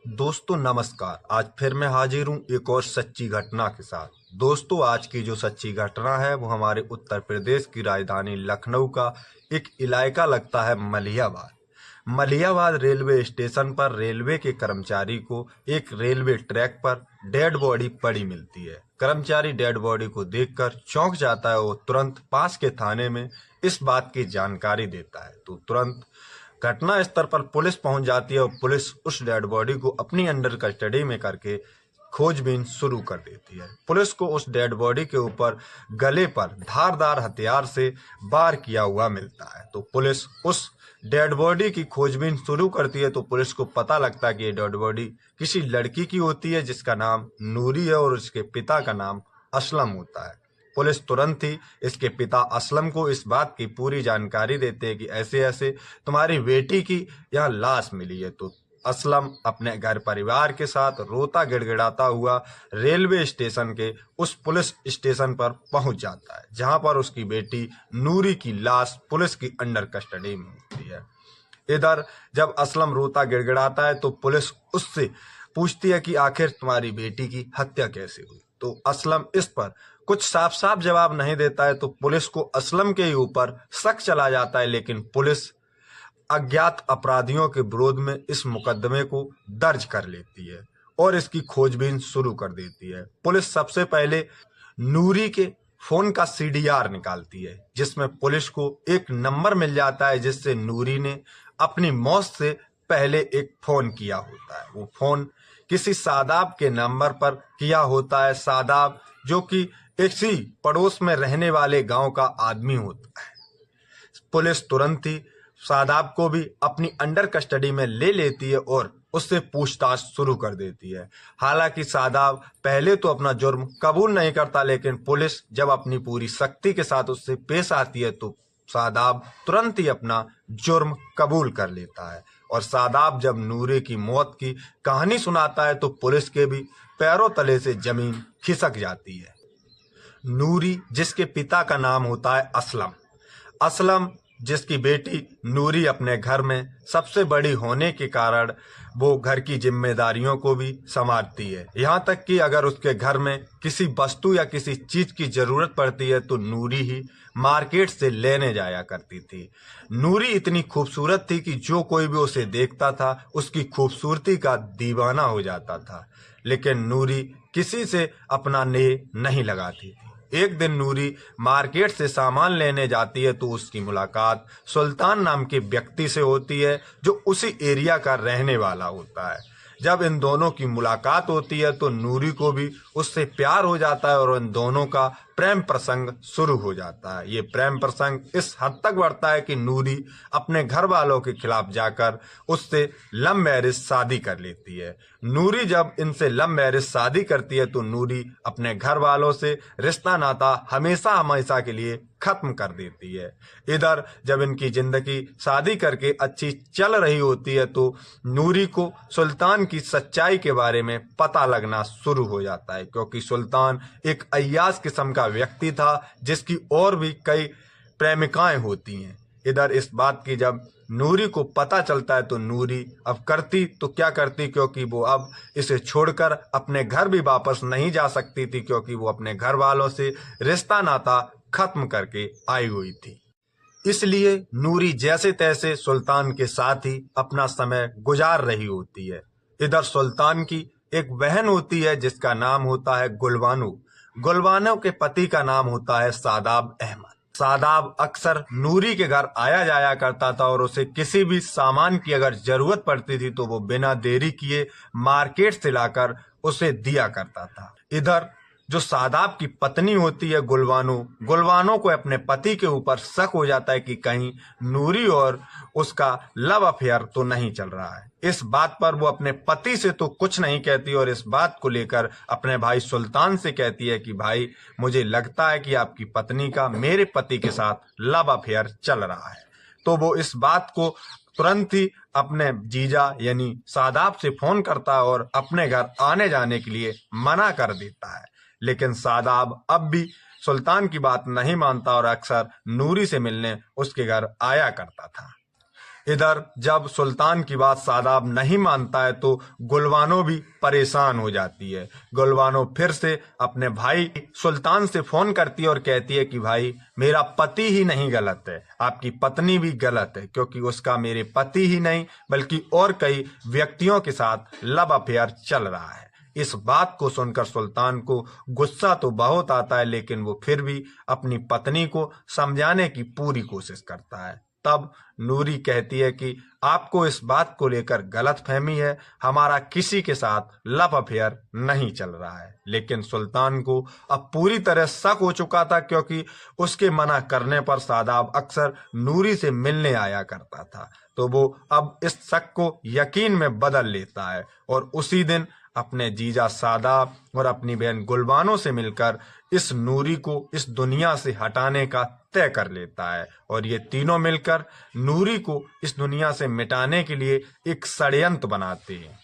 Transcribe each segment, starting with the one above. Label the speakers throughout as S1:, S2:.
S1: दोस्तों नमस्कार। आज फिर मैं हाजिर हूँ एक और सच्ची घटना के साथ। दोस्तों आज की जो सच्ची घटना है वो हमारे उत्तर प्रदेश की राजधानी लखनऊ का एक इलाका लगता है मलिहाबाद। मलिहाबाद रेलवे स्टेशन पर रेलवे के कर्मचारी को एक रेलवे ट्रैक पर डेड बॉडी पड़ी मिलती है। कर्मचारी डेड बॉडी को देखकर चौंक जाता है और तुरंत पास के थाने में इस बात की जानकारी देता है। तो तुरंत घटना स्थल पर पुलिस पहुंच जाती है और पुलिस उस डेड बॉडी को अपनी अंडर कस्टडी में करके खोजबीन शुरू कर देती है। पुलिस को उस डेड बॉडी के ऊपर गले पर धारदार हथियार से वार किया हुआ मिलता है। तो पुलिस उस डेड बॉडी की खोजबीन शुरू करती है। तो पुलिस को पता लगता है कि ये डेड बॉडी किसी लड़की की होती है जिसका नाम नूरी है और उसके पिता का नाम असलम होता है। पुलिस तुरंत ही इसके पिता असलम को इस बात की पूरी जानकारी देते हैं कि ऐसे ऐसे तुम्हारी बेटी की यह लाश मिली है। तो असलम अपने घर परिवार के साथ रोता गिड़गिड़ाता हुआ रेलवे स्टेशन के उस पुलिस स्टेशन पर पहुंच जाता है जहां पर उसकी बेटी नूरी की लाश पुलिस की अंडर कस्टडी में होती है। इधर जब असलम रोता गिड़गिड़ाता है तो पुलिस उससे पूछती है कि आखिर तुम्हारी बेटी की हत्या कैसे हुई। तो असलम इस पर कुछ साफ साफ जवाब नहीं देता है। तो पुलिस को असलम के ऊपर शक चला जाता है, लेकिन पुलिस अज्ञात अपराधियों के विरोध में इस मुकदमे को दर्ज कर लेती है और इसकी खोजबीन शुरू कर देती है। पुलिस सबसे पहले नूरी के फोन का सीडीआर निकालती है जिसमें पुलिस को एक नंबर मिल जाता है जिससे नूरी ने अपनी मौत से पहले एक फोन किया होता है। वो फोन किसी सादाब के नंबर पर किया होता है। सादाब जो कि इसी पड़ोस में रहने वाले गांव का आदमी होता है। पुलिस तुरंत ही सादाब को भी अपनी अंडर कस्टडी में ले लेती है और उससे पूछताछ शुरू कर देती है। हालांकि सादाब पहले तो अपना जुर्म कबूल नहीं करता, लेकिन पुलिस जब अपनी पूरी शक्ति के साथ उससे पेश आती है तो सादाब तुरंत ही अपना जुर्म कबूल कर लेता है। और सादाब जब नूरे की मौत की कहानी सुनाता है तो पुलिस के भी पैरों तले से जमीन खिसक जाती है। नूरी जिसके पिता का नाम होता है असलम, असलम जिसकी बेटी नूरी अपने घर में सबसे बड़ी होने के कारण वो घर की जिम्मेदारियों को भी संभालती है। यहाँ तक कि अगर उसके घर में किसी वस्तु या किसी चीज की जरूरत पड़ती है तो नूरी ही मार्केट से लेने जाया करती थी। नूरी इतनी खूबसूरत थी कि जो कोई भी उसे देखता था उसकी खूबसूरती का दीवाना हो जाता था, लेकिन नूरी किसी से अपना नेह नहीं लगाती थी। एक दिन नूरी मार्केट से सामान लेने जाती है तो उसकी मुलाकात सुल्तान नाम के व्यक्ति से होती है जो उसी एरिया का रहने वाला होता है। जब इन दोनों की मुलाकात होती है तो नूरी को भी उससे प्यार हो जाता है और इन दोनों का प्रेम प्रसंग शुरू हो जाता है। ये प्रेम प्रसंग इस हद तक बढ़ता है कि नूरी अपने घर वालों के खिलाफ जाकर उससे लव मैरिज शादी कर लेती है। नूरी जब इनसे लव मैरिज शादी करती है तो नूरी अपने घर वालों से रिश्ता नाता हमेशा हमेशा के लिए खत्म कर देती है। इधर जब इनकी जिंदगी शादी करके अच्छी चल रही होती है तो नूरी को सुल्तान की सच्चाई के बारे में पता लगना शुरू हो जाता है, क्योंकि सुल्तान एक अय्याश किस्म का व्यक्ति था जिसकी और भी कई प्रेमिकाएं होती हैं। इधर इस बात की जब नूरी को पता चलता है तो नूरी अब करती तो क्या करती, क्योंकि वो अब इसे छोड़कर अपने घर भी वापस नहीं जा सकती थी, क्योंकि वो अपने घर वालों से रिश्ता नाता खत्म करके आई हुई थी। इसलिए नूरी जैसे तैसे सुल्तान के साथ ही अपना समय गुजार रही होती है। इधर सुल्तान की एक बहन होती है जिसका नाम होता है गुलबानो। गुलबानो के पति का नाम होता है सादाब अहमद। सादाब अक्सर नूरी के घर आया जाया करता था और उसे किसी भी सामान की अगर जरूरत पड़ती थी तो वो बिना देरी किए मार्केट से लाकर उसे दिया करता था। इधर जो सादाब की पत्नी होती है गुलबानो को अपने पति के ऊपर शक हो जाता है कि कहीं नूरी और उसका लव अफेयर तो नहीं चल रहा है। इस बात पर वो अपने पति से तो कुछ नहीं कहती और इस बात को लेकर अपने भाई सुल्तान से कहती है कि भाई मुझे लगता है कि आपकी पत्नी का मेरे पति के साथ लव अफेयर चल रहा है। तो वो इस बात को तुरंत ही अपने जीजा यानी सादाब से फोन करता है और अपने घर आने जाने के लिए मना कर देता है। लेकिन सादाब अब भी सुल्तान की बात नहीं मानता और अक्सर नूरी से मिलने उसके घर आया करता था। इधर जब सुल्तान की बात शादाब नहीं मानता है तो गुलबानो भी परेशान हो जाती है। गुलबानो फिर से अपने भाई सुल्तान से फोन करती है और कहती है कि भाई मेरा पति ही नहीं गलत है, आपकी पत्नी भी गलत है, क्योंकि उसका मेरे पति ही नहीं बल्कि और कई व्यक्तियों के साथ लव अफेयर चल रहा है। इस बात को सुनकर सुल्तान को गुस्सा तो बहुत आता है, लेकिन वो फिर भी अपनी पत्नी को समझाने की पूरी कोशिश करता है। तब नूरी कहती है कि आपको इस बात को लेकर गलतफहमी है, हमारा किसी के साथ लव अफेयर नहीं चल रहा है। लेकिन सुल्तान को अब पूरी तरह शक हो चुका था, क्योंकि उसके मना करने पर शादाब अक्सर नूरी से मिलने आया करता था। तो वो अब इस शक को यकीन में बदल लेता है और उसी दिन अपने जीजा शादाब और अपनी बहन गुलबानो से मिलकर इस नूरी को इस दुनिया से हटाने का तय कर लेता है। और ये तीनों मिलकर नूरी को इस दुनिया से मिटाने के लिए एक षड्यंत्र बनाते हैं।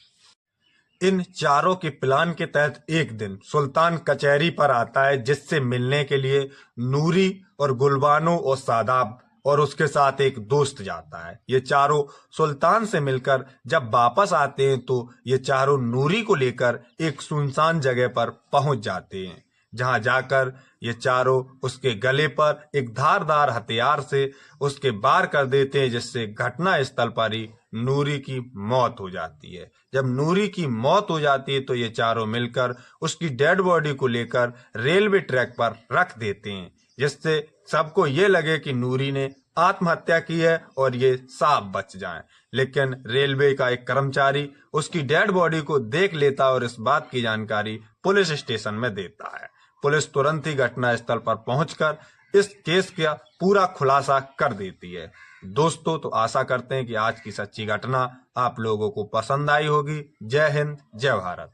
S1: इन चारों के प्लान के तहत एक दिन सुल्तान कचहरी पर आता है, जिससे मिलने के लिए नूरी और गुलबानो और शादाब और उसके साथ एक दोस्त जाता है। ये चारों सुल्तान से मिलकर जब वापस आते हैं तो ये चारों नूरी को लेकर एक सुनसान जगह पर पहुंच जाते हैं, जहां जाकर ये चारों उसके गले पर एक धारदार हथियार से उसके वार कर देते हैं, जिससे घटना स्थल पर ही नूरी की मौत हो जाती है। जब नूरी की मौत हो जाती है तो ये चारों मिलकर उसकी डेड बॉडी को लेकर रेलवे ट्रैक पर रख देते हैं, जिससे सबको ये लगे कि नूरी ने आत्महत्या की है और ये साफ बच जाएं। लेकिन रेलवे का एक कर्मचारी उसकी डेड बॉडी को देख लेता और इस बात की जानकारी पुलिस स्टेशन में देता है। पुलिस तुरंत ही घटना स्थल पर पहुंचकर इस केस का पूरा खुलासा कर देती है। दोस्तों, तो आशा करते हैं कि आज की सच्ची घटना आप लोगों को पसंद आई होगी। जय हिंद, जय भारत।